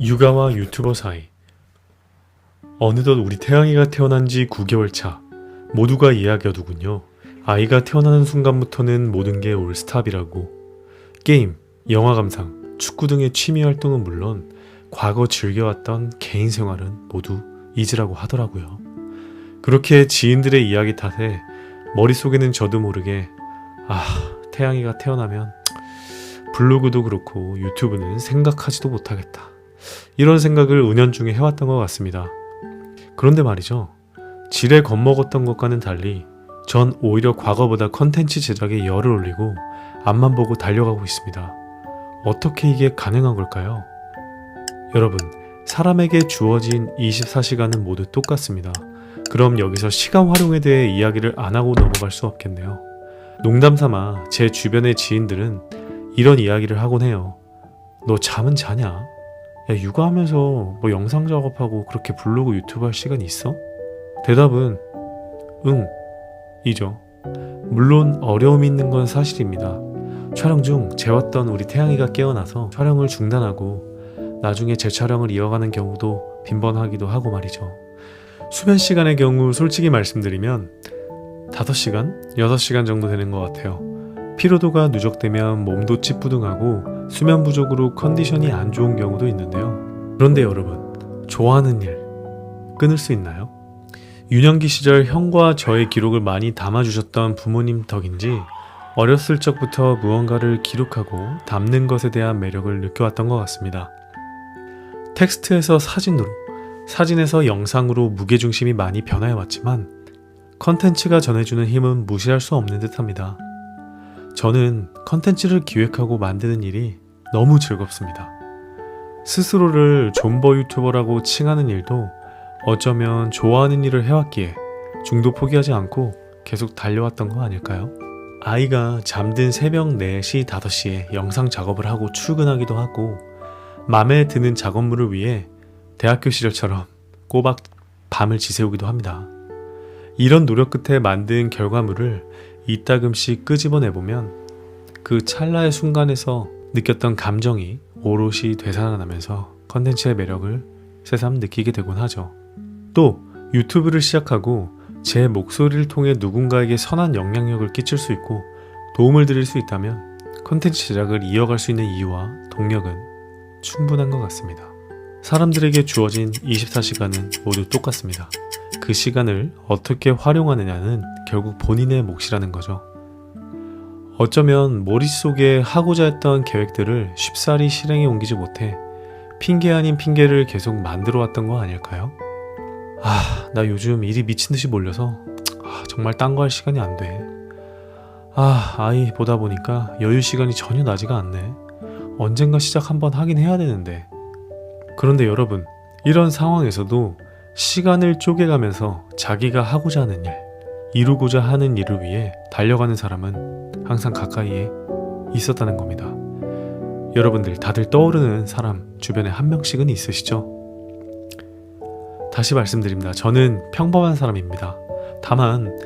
육아와 유튜버 사이. 어느덧 우리 태양이가 태어난 지 9개월 차. 모두가 이야기하더군요. 아이가 태어나는 순간부터는 모든 게 올스탑이라고. 게임, 영화 감상, 축구 등의 취미 활동은 물론 과거 즐겨왔던 개인 생활은 모두 잊으라고 하더라고요. 그렇게 지인들의 이야기 탓에 머릿속에는 저도 모르게 태양이가 태어나면 블로그도 그렇고 유튜브는 생각하지도 못하겠다, 이런 생각을 은연중에 해왔던 것 같습니다. 그런데 말이죠, 지레 겁먹었던 것과는 달리 전 오히려 과거보다 컨텐츠 제작에 열을 올리고 앞만 보고 달려가고 있습니다. 어떻게 이게 가능한 걸까요? 여러분, 사람에게 주어진 24시간은 모두 똑같습니다. 그럼 여기서 시간 활용에 대해 이야기를 안 하고 넘어갈 수 없겠네요. 농담삼아 제 주변의 지인들은 이런 이야기를 하곤 해요. 너 잠은 자냐? 야, 육아하면서 뭐 영상 작업하고 그렇게 블로그 유튜브 할 시간이 있어? 대답은 응, 이죠. 물론 어려움이 있는 건 사실입니다. 촬영 중 재웠던 우리 태양이가 깨어나서 촬영을 중단하고 나중에 재촬영을 이어가는 경우도 빈번하기도 하고 말이죠. 수면 시간의 경우 솔직히 말씀드리면 5시간? 6시간 정도 되는 것 같아요. 피로도가 누적되면 몸도 찌뿌둥하고 수면 부족으로 컨디션이 안 좋은 경우도 있는데요. 그런데 여러분, 좋아하는 일 끊을 수 있나요? 유년기 시절 형과 저의 기록을 많이 담아주셨던 부모님 덕인지 어렸을 적부터 무언가를 기록하고 담는 것에 대한 매력을 느껴왔던 것 같습니다. 텍스트에서 사진으로, 사진에서 영상으로 무게중심이 많이 변화해왔지만 컨텐츠가 전해주는 힘은 무시할 수 없는 듯합니다. 저는 컨텐츠를 기획하고 만드는 일이 너무 즐겁습니다. 스스로를 존버 유튜버라고 칭하는 일도 어쩌면 좋아하는 일을 해왔기에 중도 포기하지 않고 계속 달려왔던 거 아닐까요? 아이가 잠든 새벽 4시, 5시에 영상 작업을 하고 출근하기도 하고 맘에 드는 작업물을 위해 대학교 시절처럼 꼬박 밤을 지새우기도 합니다. 이런 노력 끝에 만든 결과물을 이따금씩 끄집어내보면 그 찰나의 순간에서 느꼈던 감정이 오롯이 되살아나면서 컨텐츠의 매력을 새삼 느끼게 되곤 하죠. 또 유튜브를 시작하고 제 목소리를 통해 누군가에게 선한 영향력을 끼칠 수 있고 도움을 드릴 수 있다면 컨텐츠 제작을 이어갈 수 있는 이유와 동력은 충분한 것 같습니다. 사람들에게 주어진 24시간은 모두 똑같습니다. 그 시간을 어떻게 활용하느냐는 결국 본인의 몫이라는 거죠. 어쩌면 머릿속에 하고자 했던 계획들을 쉽사리 실행에 옮기지 못해 핑계 아닌 핑계를 계속 만들어 왔던 거 아닐까요? 나 요즘 일이 미친듯이 몰려서 정말 딴 거 할 시간이 안 돼. 아이 보다 보니까 여유 시간이 전혀 나지가 않네. 언젠가 시작 한번 하긴 해야 되는데. 그런데 여러분, 이런 상황에서도 시간을 쪼개가면서 자기가 하고자 하는 일, 이루고자 하는 일을 위해 달려가는 사람은 항상 가까이에 있었다는 겁니다. 여러분들 다들 떠오르는 사람 주변에 한 명씩은 있으시죠? 다시 말씀드립니다. 저는 평범한 사람입니다. 다만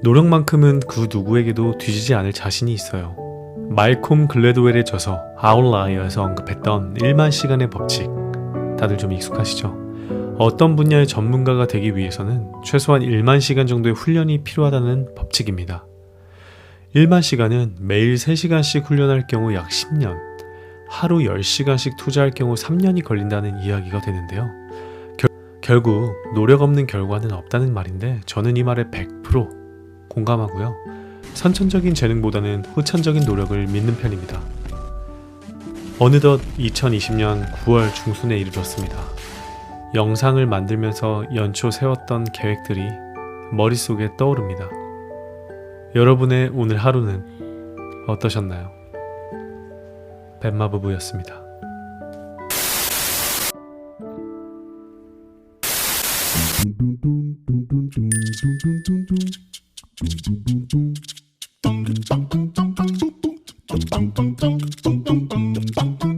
노력만큼은 그 누구에게도 뒤지지 않을 자신이 있어요. 말콤 글래드웰의 저서 아웃라이어에서 언급했던 1만 시간의 법칙, 다들 좀 익숙하시죠? 어떤 분야의 전문가가 되기 위해서는 최소한 1만 시간 정도의 훈련이 필요하다는 법칙입니다. 1만 시간은 매일 3시간씩 훈련할 경우 약 10년, 하루 10시간씩 투자할 경우 3년이 걸린다는 이야기가 되는데요. 결국 노력 없는 결과는 없다는 말인데 저는 이 말에 100% 공감하고요. 선천적인 재능보다는 후천적인 노력을 믿는 편입니다. 어느덧 2020년 9월 중순에 이르렀습니다. 영상을 만들면서 연초 세웠던 계획들이 머릿속에 떠오릅니다. 여러분의 오늘 하루는 어떠셨나요? 뱀마부부였습니다. Bum bum bum bum bum bum bum bum bum bum bum bum bum bum bum